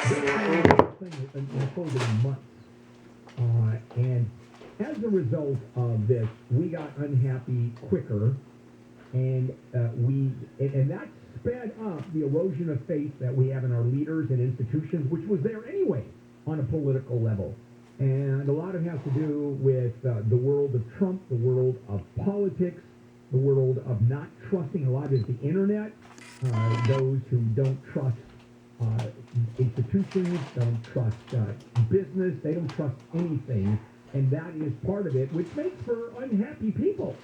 thing unfolded in months. And as a result of this, we got unhappy quicker, and that sped up the erosion of faith that we have in our leaders and institutions, which was there anyway on a political level. And a lot of it has to do with the world of Trump, the world of politics, the world of not trusting. A lot of it is the internet, those who don't trust institutions, don't trust business, they don't trust anything, and that is part of it, which makes for unhappy people.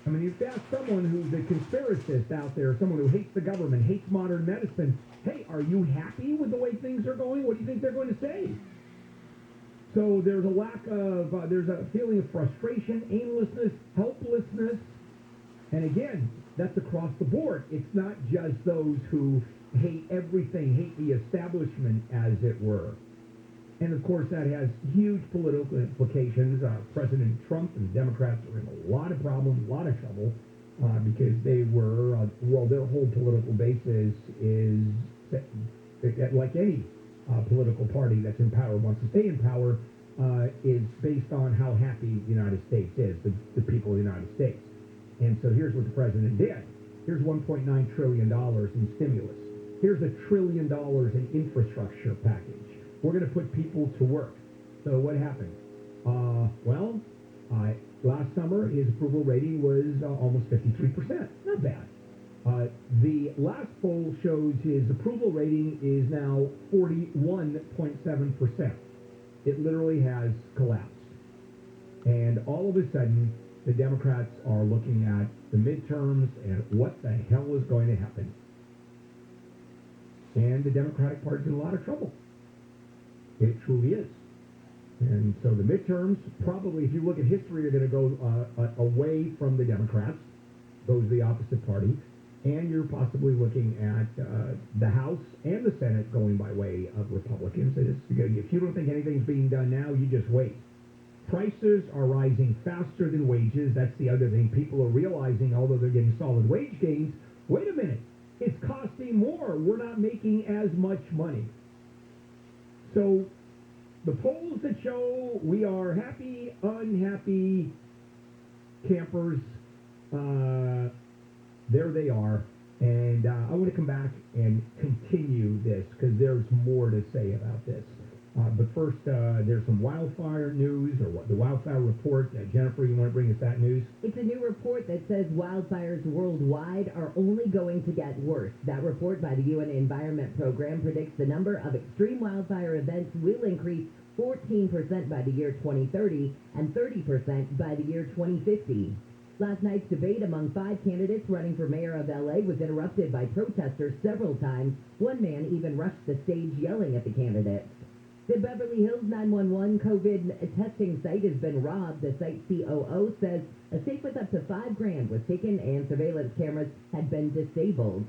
I mean, you've got someone who's a conspiracist out there, someone who hates the government, hates modern medicine. Hey, are you happy with the way things are going? What do you think they're going to say? So there's a lack of, there's a feeling of frustration, aimlessness, helplessness, and again, that's across the board. It's not just those who hate everything, hate the establishment, as it were. And of course, that has huge political implications. President Trump and the Democrats are in a lot of problems, a lot of trouble, because they were, their whole political base is like any political party that's in power, wants to stay in power, is based on how happy the United States is, the people of the United States. And so here's what the president did. Here's $1.9 trillion in stimulus. Here's $1 trillion in infrastructure package. We're going to put people to work. So what happened? Last summer, his approval rating was almost 53%. Not bad. The last poll shows his approval rating is now 41.7%. It literally has collapsed. And all of a sudden, the Democrats are looking at the midterms and what the hell is going to happen. And the Democratic Party's in a lot of trouble. It truly is. And so the midterms, probably, if you look at history, are going to go away from the Democrats, those of the opposite party, and you're possibly looking at the House and the Senate going by way of Republicans. If you don't think anything's being done now, you just wait. Prices are rising faster than wages. That's the other thing. People are realizing, although they're getting solid wage gains, wait a minute, it's costing more. We're not making as much money. So the polls that show we are happy, unhappy campers, there they are. And I want to come back and continue this because there's more to say about this. But first, there's some wildfire news, or the wildfire report. Jennifer, you want to bring us that news? It's a new report that says wildfires worldwide are only going to get worse. That report by the UN Environment Program predicts the number of extreme wildfire events will increase 14% by the year 2030 and 30% by the year 2050. Last night's debate among 5 candidates running for mayor of L.A. was interrupted by protesters several times. One man even rushed the stage yelling at the candidates. The Beverly Hills 911 COVID testing site has been robbed. The site COO says a safe with up to $5,000 was taken and surveillance cameras had been disabled.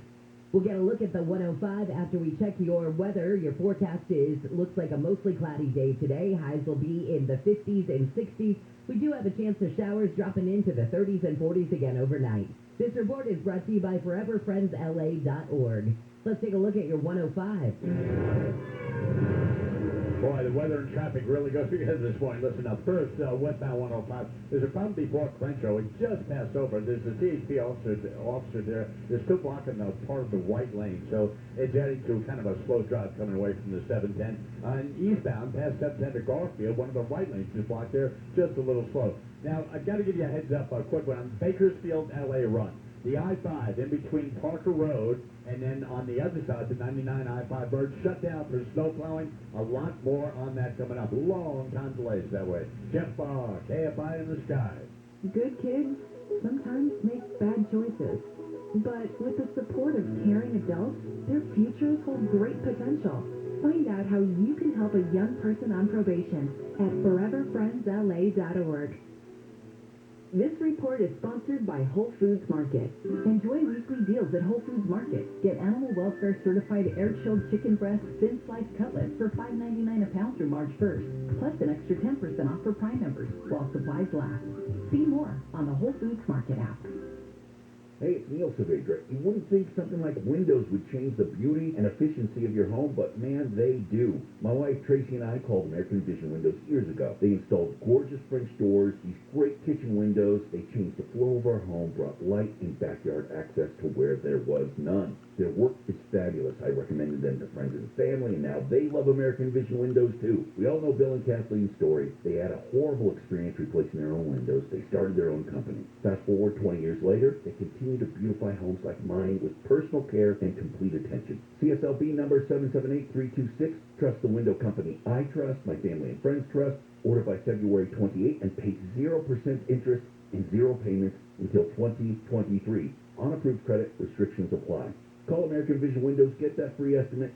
We'll get a look at the 105 after we check your weather. Your forecast looks like a mostly cloudy day today. Highs will be in the 50s and 60s. We do have a chance of showers dropping into the 30s and 40s again overnight. This report is brought to you by foreverfriendsla.org. Let's take a look at your 105. Boy, the weather and traffic really goes together this morning. Listen up. First, westbound 105. There's a problem before Crenshaw. It just passed over. There's a CHP officer there. They're still blocking part of the white lane. So it's adding to kind of a slow drive coming away from the 710. And eastbound, past 710 to Garfield, one of the white lanes is blocked there. Just a little slow. Now, I've got to give you a heads up, a quick one on Bakersfield, LA run. The I-5 in between Parker Road and then on the other side, the 99 I-5 bird shut down for snow plowing. A lot more on that coming up. Long time delays that way. Jeff Barr, KFI in the sky. Good kids sometimes make bad choices. But with the support of caring adults, their futures hold great potential. Find out how you can help a young person on probation at foreverfriendsla.org. This report is sponsored by Whole Foods Market. Enjoy weekly deals at Whole Foods Market. Get animal welfare certified air-chilled chicken breast thin sliced cutlets for $5.99 a pound through March 1st, plus an extra 10% off for Prime members while supplies last. See more on the Whole Foods Market app. Hey, it's Neil Saavedra. You wouldn't think something like windows would change the beauty and efficiency of your home, but man, they do. My wife Tracy and I called American Vision Windows years ago. They installed gorgeous French doors, these great kitchen windows. They changed the flow of our home, brought light and backyard access to where there was none. Their work is fabulous. I recommended them to friends and family, and now they love American Vision Windows too. We all know Bill and Kathleen's story. They had a horrible experience replacing their own windows. They started their own company. Fast forward 20 years later, they continue to beautify homes like mine with personal care and complete attention. CSLB number 778326. Trust the window company I trust, my family and friends trust. Order by February 28 and pay 0% interest and 0 payments until 2023. On approved credit, restrictions apply. Call American Vision Windows. Get that free estimate.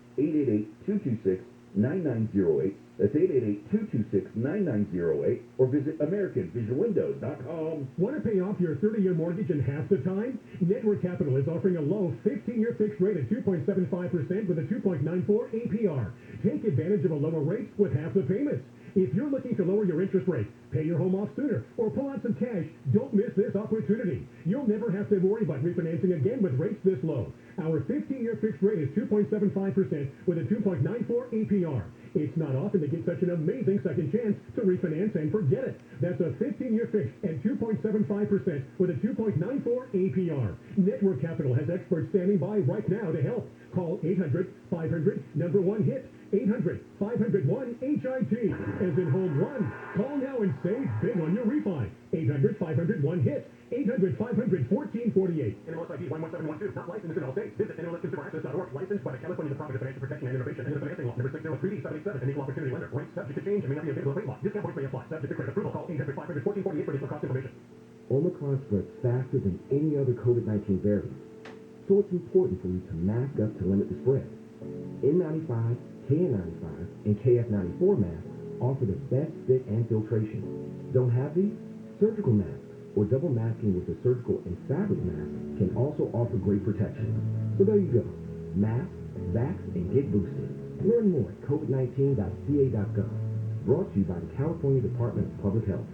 888-226-9908. That's 888-226-9908. Or visit AmericanVisionWindows.com. Want to pay off your 30-year mortgage in half the time? Network Capital is offering a low 15-year fixed rate at 2.75% with a 2.94 APR. Take advantage of a lower rate with half the payments. If you're looking to lower your interest rate, pay your home off sooner, or pull out some cash, don't miss this opportunity. You'll never have to worry about refinancing again with rates this low. Our 15-year fixed rate is 2.75% with a 2.94 APR. It's not often to get such an amazing second chance to refinance and forget it. That's a 15-year fixed at 2.75% with a 2.94 APR. Network Capital has experts standing by right now to help. Call 800-500-1-HIT. 800-500-1-HIT. As in home run. Call now and save big on your refi. 800-500-1-HIT. 800-500-1448. NMLS ID 11712. Not licensed in all states. Visit NMLSConsumerAccess.org. Licensed by the California Department of Financial Protection and Innovation and the Financing Law. Number 603D787. An equal opportunity lender. Rates subject to change and may not be available at rate lock. Discount points may apply. Subject to credit approval. Call 800-500-1448 for additional cost information. Omicron spreads faster than any other COVID-19 variant, so it's important for you to mask up to limit the spread. N95, KN95, and KF94 masks offer the best fit and filtration. Don't have these? Surgical masks or double masking with a surgical and fabric mask can also offer great protection. So there you go. Mask, vax, and get boosted. Learn more at covid19.ca.gov. Brought to you by the California Department of Public Health.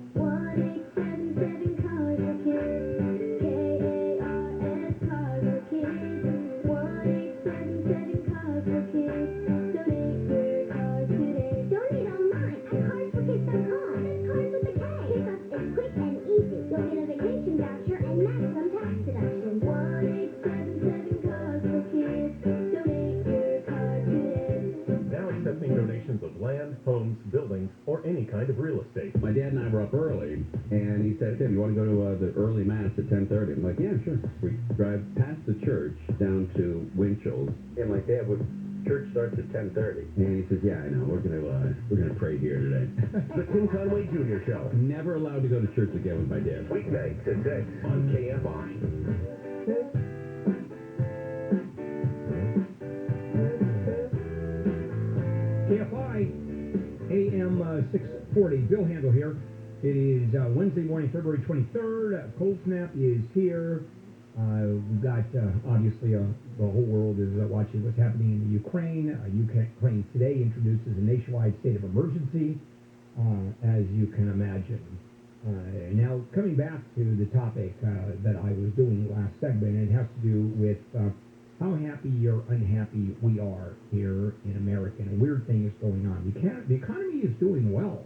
1877 cars for kids. KARS cars for kids. 1877 cars for kids. Donate your cars today. Donate online at carsforkids.com. That's cars with a K. Pickup is quick and easy. You'll get a vacation voucher and maximum tax deduction. 1877 cars for kids. Donate your car today. Now accepting donations of land, homes, buildings, or any kind of real estate. My dad and I were up early, and he said, Tim, you want to go to the early mass at 10:30? I'm like, yeah, sure. We drive past the church down to Winchell's, and my dad would, church starts at 10:30. And he says, yeah, I know, we're gonna pray here today. The Tim Conway Jr. Show. Never allowed to go to church again with my dad. Weeknights at 6 on KFI. KFI AM 640. Bill Handel here. It is Wednesday morning, February 23rd. Cold Snap is here. We've got, obviously, the whole world is watching what's happening in the Ukraine. Ukraine today introduces a nationwide state of emergency, as you can imagine. Now, coming back to the topic that I was doing last segment, it has to do with how happy or unhappy we are here in America. And a weird thing is going on. The economy is doing well,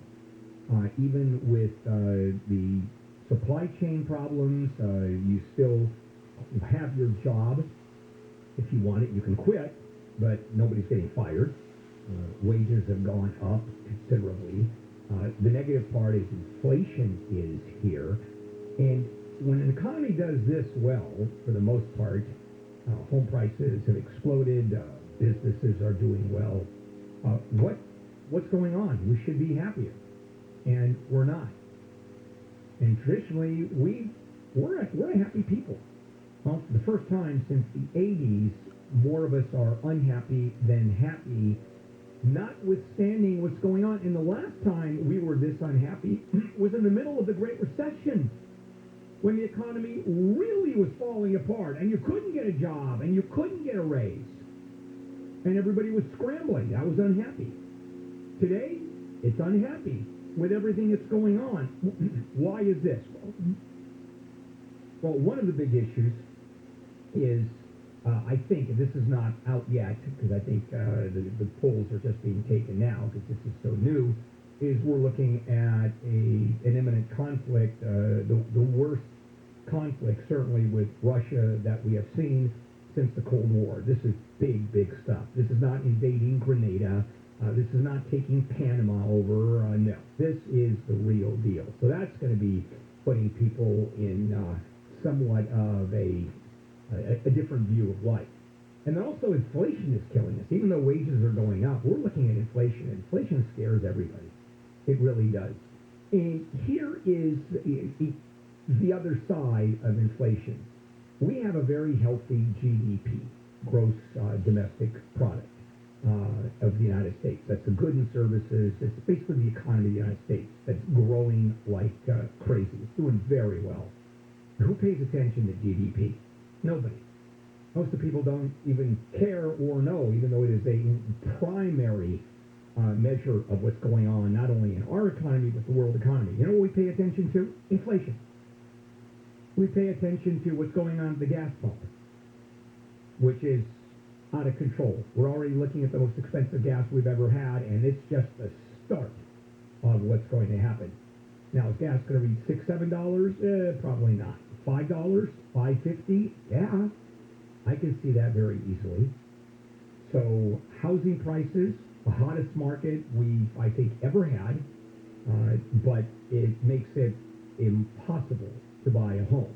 even with the supply chain problems. You still have your job. If you want it, you can quit, but nobody's getting fired. Wages have gone up considerably. The negative part is inflation is here. And when an economy does this well, for the most part, home prices have exploded, businesses are doing well. What's going on? We should be happier, and we're not. And traditionally, we're a happy people. Well, for the first time since the 80s, more of us are unhappy than happy, notwithstanding what's going on. And the last time we were this unhappy was in the middle of the Great Recession, when the economy really was falling apart, and you couldn't get a job, and you couldn't get a raise, and everybody was scrambling. I was unhappy. Today, it's unhappy. with everything that's going on. Why is this? Well, one of the big issues is, I think, and this is not out yet, because I think the polls are just being taken now, because this is so new, is we're looking at an imminent conflict, the worst conflict, certainly with Russia, that we have seen since the Cold War. This is big, big stuff. This is not invading Grenada. This is not taking Panama over. No, this is the real deal. So that's going to be putting people in somewhat of a different view of life. And then also inflation is killing us. Even though wages are going up, we're looking at inflation. Inflation scares everybody. It really does. And here is the other side of inflation. We have a very healthy GDP, gross domestic product, of the United States. That's the goods and services. It's basically the economy of the United States that's growing like crazy. It's doing very well. Who pays attention to GDP? Nobody. Most of the people don't even care or know, even though it is a primary measure of what's going on, not only in our economy, but the world economy. You know what we pay attention to? Inflation. We pay attention to what's going on at the gas pump, which is out of control. We're already looking at the most expensive gas we've ever had, and it's just the start of what's going to happen. Now, is gas going to reach $6, $7? Probably not. $5, $5.50? Yeah, I can see that very easily. So, housing prices, the hottest market we've, I think, ever had, but it makes it impossible to buy a home.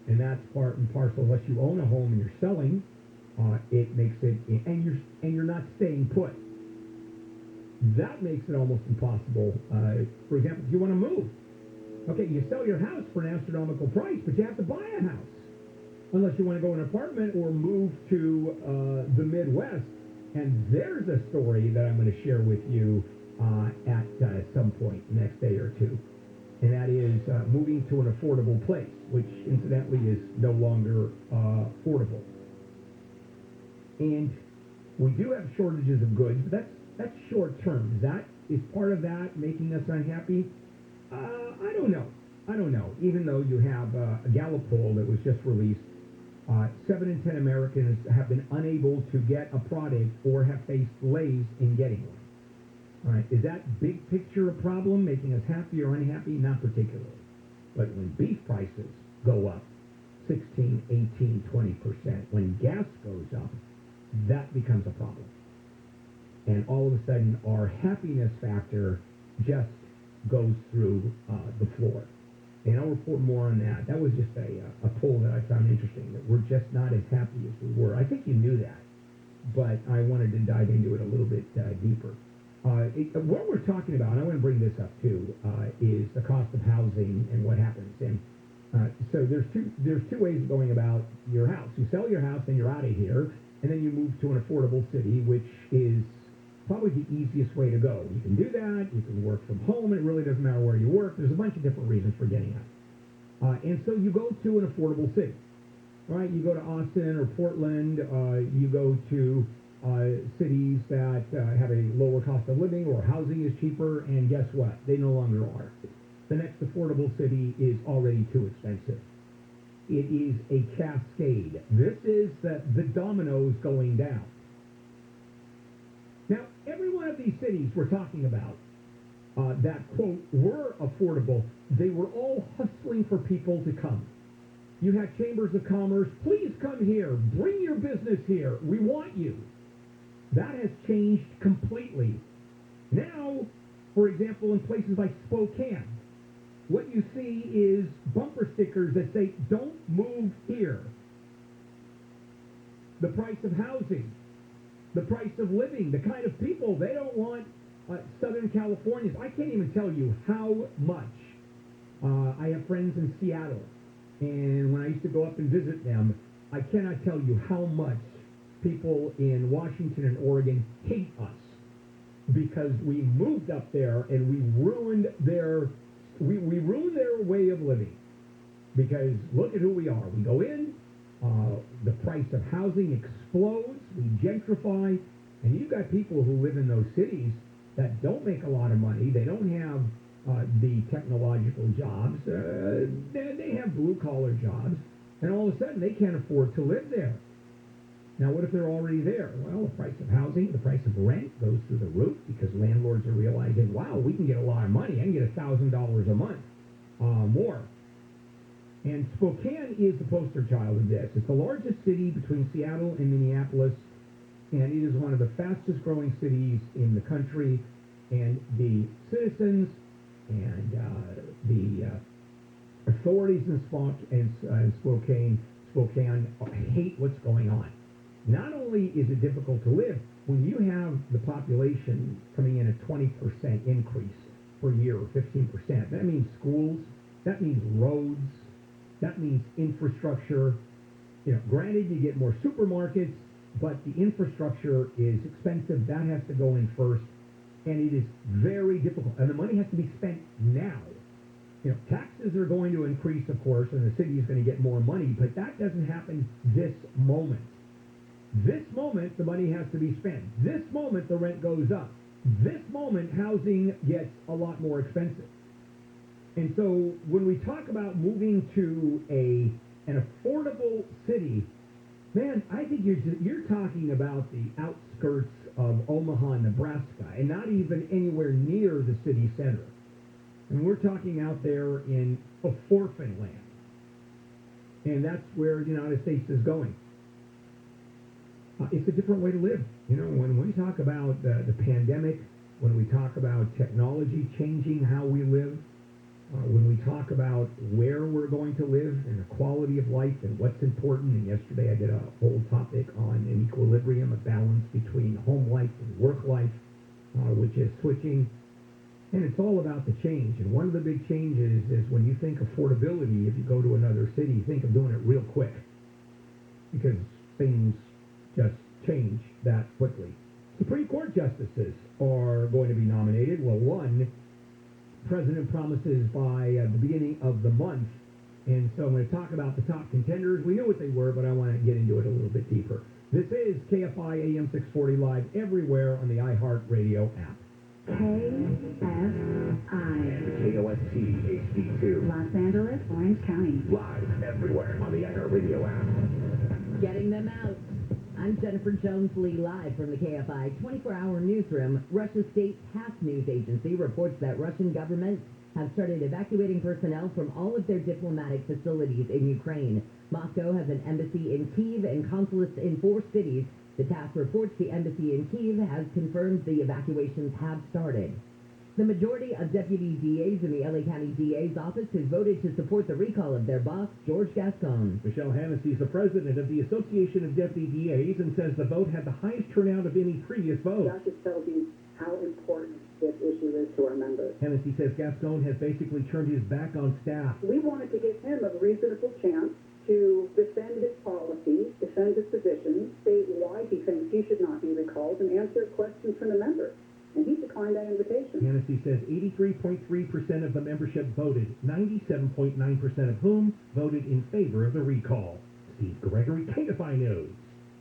And that's part and parcel. Unless you own a home and you're selling, it makes it, and you're not staying put. That makes it almost impossible. For example, if you want to move, okay, you sell your house for an astronomical price, but you have to buy a house. Unless you want to go in an apartment or move to the Midwest. And there's a story that I'm going to share with you at some point, next day or two. And that is moving to an affordable place, which incidentally is no longer affordable. And we do have shortages of goods, but that's short term. That is part of that making us unhappy. I don't know. Even though you have a Gallup poll that was just released, 7 in 10 Americans have been unable to get a product or have faced delays in getting one. All right, is that big picture a problem, making us happy or unhappy? Not particularly. But when beef prices go up 16, 18, 20%, when gas goes up, that becomes a problem. And all of a sudden, our happiness factor just goes through the floor. And I'll report more on that. That was just a poll that I found interesting, that we're just not as happy as we were. I think you knew that, but I wanted to dive into it a little bit deeper. What we're talking about, and I want to bring this up too, is the cost of housing and what happens. And so there's two ways of going about your house. You sell your house and you're out of here, and then you move to an affordable city, which is probably the easiest way to go. You can do that. You can work from home. It really doesn't matter where you work. There's a bunch of different reasons for getting out. And so you go to an affordable city. All right, you go to Austin or Portland. You go to cities that have a lower cost of living or housing is cheaper, and guess what? They no longer are. The next affordable city is already too expensive. It is a cascade. This is the dominoes going down. Now, every one of these cities we're talking about that, quote, were affordable, they were all hustling for people to come. You had chambers of commerce, please come here, bring your business here, we want you. That has changed completely. Now, for example, in places like Spokane, what you see is bumper stickers that say, don't move here. The price of housing, the price of living, the kind of people they don't want. Southern Californians, I can't even tell you how much. I have friends in Seattle, and when I used to go up and visit them, I cannot tell you how much people in Washington and Oregon hate us because we moved up there and we ruined their way of living. Because look at who we are. We go in, the price of housing explodes, we gentrify, and you've got people who live in those cities that don't make a lot of money. They don't have the technological jobs. They have blue-collar jobs, and all of a sudden they can't afford to live there. Now, what if they're already there? Well, the price of housing, the price of rent goes through the roof because landlords are realizing, wow, we can get a lot of money. I can get $1,000 a month more. And Spokane is the poster child of this. It's the largest city between Seattle and Minneapolis, and it is one of the fastest growing cities in the country. And the citizens and the authorities in Spokane hate what's going on. Not only is it difficult to live, when you have the population coming in at 20% increase per year, or 15%, that means schools, that means roads, that means infrastructure. You know, granted, you get more supermarkets, but the infrastructure is expensive. That has to go in first, and it is very difficult. And the money has to be spent now. You know, taxes are going to increase, of course, and the city is going to get more money, but that doesn't happen this moment. This moment, the money has to be spent. This moment, the rent goes up. This moment, housing gets a lot more expensive. And so when we talk about moving to an affordable city, man, I think you're talking about the outskirts of Omaha, Nebraska, and not even anywhere near the city center. And we're talking out there in a orphan land. And that's where the United States is going. It's a different way to live. You know, when we talk about the pandemic, when we talk about technology changing how we live, when we talk about where we're going to live and the quality of life and what's important, and yesterday I did a whole topic on an equilibrium, a balance between home life and work life, which is switching. And it's all about the change. And one of the big changes is when you think affordability, if you go to another city, think of doing it real quick. Because things just change that quickly. Supreme Court justices are going to be nominated. Well, one, President promises by the beginning of the month. And so I'm going to talk about the top contenders. We knew what they were, but I want to get into it a little bit deeper. This is KFI AM 640 live everywhere on the iHeartRadio app. KFI. KOST HD2. Los Angeles, Orange County. Live everywhere on the iHeartRadio app. Getting them out. I'm Jennifer Jones-Lee, live from the KFI 24-hour newsroom. Russia's state TASS news agency reports that Russian government have started evacuating personnel from all of their diplomatic facilities in Ukraine. Moscow has an embassy in Kyiv and consulates in 4 cities. The TASS reports the embassy in Kyiv has confirmed the evacuations have started. The majority of deputy DAs in the LA County DA's office has voted to support the recall of their boss, George Gascon. Michelle Hennessy is the president of the Association of Deputy DAs and says the vote had the highest turnout of any previous vote. That just tells you how important this issue is to our members. Hennessy says Gascon has basically turned his back on staff. We wanted to give him a reasonable chance to defend his policies, defend his position, state why he thinks he should not be recalled, and answer questions from the members. And he declined that invitation. Hennessy says 83.3% of the membership voted, 97.9% of whom voted in favor of the recall. Steve Gregory, KFI News.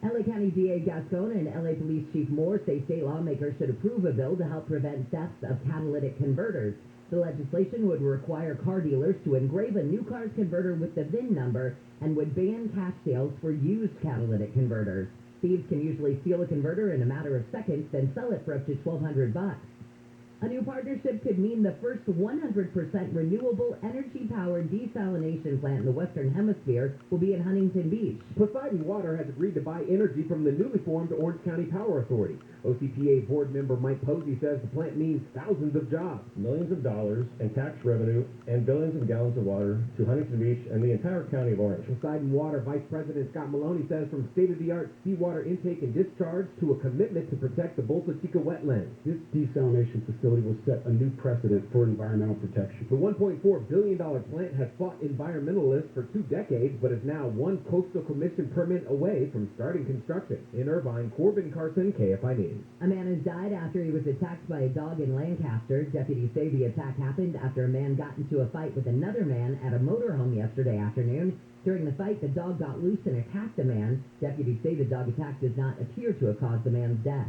LA County DA Gascon and LA Police Chief Moore say state lawmakers should approve a bill to help prevent thefts of catalytic converters. The legislation would require car dealers to engrave a new car's converter with the VIN number and would ban cash sales for used catalytic converters. Thieves can usually steal a converter in a matter of seconds, then sell it for up to $1,200. A new partnership could mean the first 100% renewable energy-powered desalination plant in the Western Hemisphere will be in Huntington Beach. Poseidon Water has agreed to buy energy from the newly formed Orange County Power Authority. OCPA board member Mike Posey says the plant means thousands of jobs. Millions of dollars in tax revenue and billions of gallons of water to Huntington Beach and the entire county of Orange. Poseidon Water Vice President Scott Maloney says from state-of-the-art seawater intake and discharge to a commitment to protect the Bolsa Chica wetlands. This desalination facility will set a new precedent for environmental protection. The $1.4 billion plant has fought environmentalists for 2 decades, but is now one coastal commission permit away from starting construction. In Irvine, Corbin Carson, KFI News. A man has died after he was attacked by a dog in Lancaster. Deputies say the attack happened after a man got into a fight with another man at a motorhome yesterday afternoon. During the fight, the dog got loose and attacked the man. Deputies say the dog attack does not appear to have caused the man's death.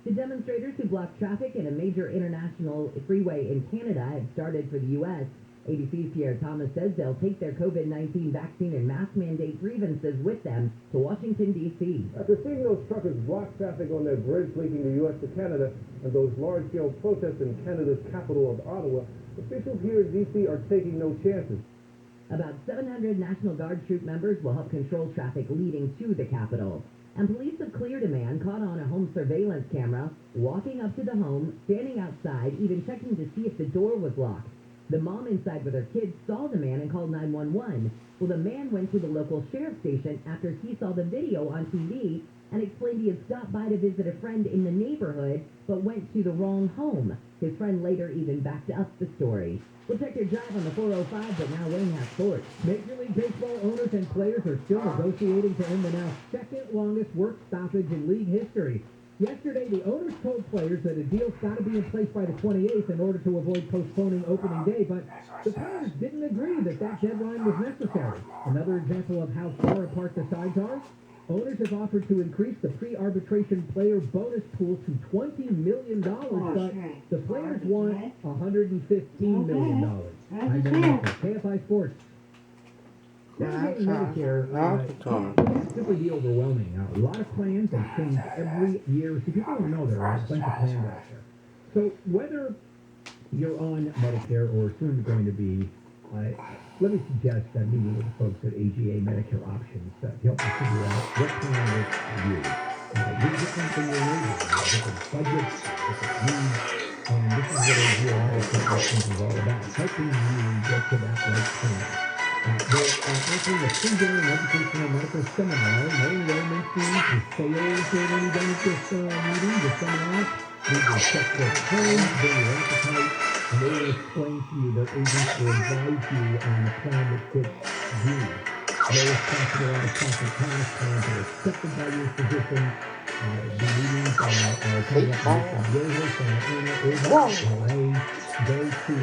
The demonstrators who blocked traffic at a major international freeway in Canada had started for the U.S. ABC's Pierre Thomas says they'll take their COVID-19 vaccine and mask mandate grievances with them to Washington, D.C. After seeing those truckers block traffic on their bridge linking the U.S. to Canada and those large-scale protests in Canada's capital of Ottawa, officials here in D.C. are taking no chances. About 700 National Guard troop members will help control traffic leading to the Capitol. And police have cleared a man caught on a home surveillance camera, walking up to the home, standing outside, even checking to see if the door was locked. The mom inside with her kids saw the man and called 911. Well, the man went to the local sheriff's station after he saw the video on TV and explained he had stopped by to visit a friend in the neighborhood, but went to the wrong home. His friend later even backed up the story. We'll check your drive on the 405, but now Wayne has sports. Major League Baseball owners and players are still negotiating to end the now second longest work stoppage in league history. Yesterday, the owners told players that a deal's got to be in place by the 28th in order to avoid postponing opening day, but the players didn't agree that that deadline was necessary. Another example of how far apart the sides are? Owners have offered to increase the pre-arbitration player bonus pool to $20 million, but the players want $115 million. I'm Ben KFI Sports. Navigating Medicare can't simply be overwhelming. A lot of plans have changed every year, so people don't know there are a bunch of plans out there. So whether you're on Medicare or soon going to be, let me suggest meeting with the folks at AGA Medicare Options to help you figure out what plan works for you. You're different than your neighbors, different budgets, different needs, and this is what AGA Medicare Options is all about, helping you get to that right plan. They're offering a free-day educational medical seminar. No enrollment fees, the sales are any done at this meeting, the seminar. You can check their claims, bring your appetite, and they will explain to you their agents will advise you on the plan that fits you. They're responsible on the constant task plans that are accepted by your physician. The meetings are coming up with your host on LA. Go to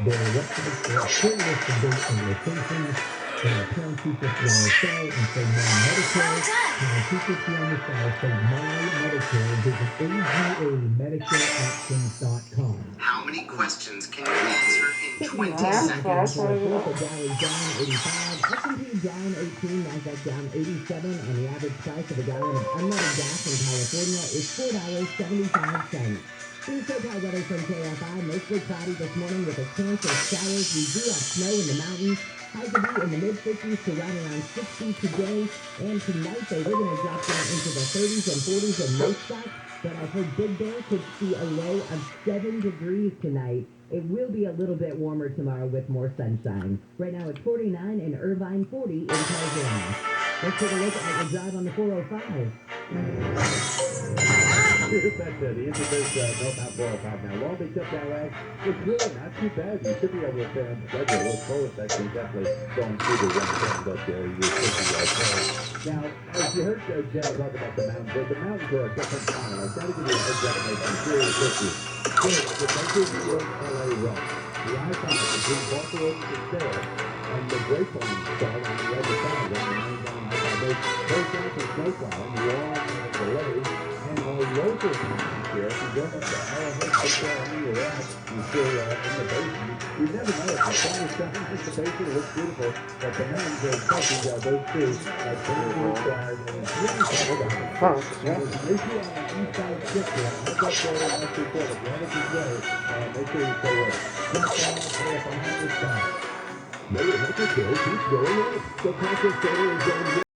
their website for a full list of dates and locations. There are plan features on the site and say My Medicare. Plan features on the site say My Medicare. Visit AGAMedicareOptions.com. How many questions can you answer in 20 seconds? Dow down 85, S&P down 18, Nasdaq down 87, and the average price of a gallon of unleaded gas in California is $4.75. Here's SoCal weather from KFI. Mostly cloudy this morning with a chance of showers. We do have snow in the mountains. Highs will be in the mid-50s to right around 60 today. And tonight they were going to drop down into the 30s and 40s in most spots. But I've heard Big Bear could see a low of 7 degrees tonight. It will be a little bit warmer tomorrow with more sunshine. Right now it's 49 in Irvine, 40 in California. Let's take a look at your drive on the 405. That's the infamous northbound 405 now. Long Beach up that way. It's really not too bad. You should be able to stay on schedule. Those forward sections definitely going through the one thing, but you should be okay. Now, as you heard Jen talk about the mountains are a different kind. I've got to give you a heads up and make some serious issues. First, the country New York LA road. The I-5 between Buffalo and there, and the brake line installed on the other side of the main down I-5. Those guys are snowplowing, long delays. And our local community here, if you go up to our hospital anywhere else, you still in the basement. You never know if the sun is shining in the basement, it looks beautiful, but the mountains are touching those two totally required, and it's really tough. Now, there's an issue on the east side of Sixty. I'll get there in the next report. If you have a good day, make sure you stay away. Jump down, stay up on this side. Motor Hooker Kill keeps going on. The Patrick Center is going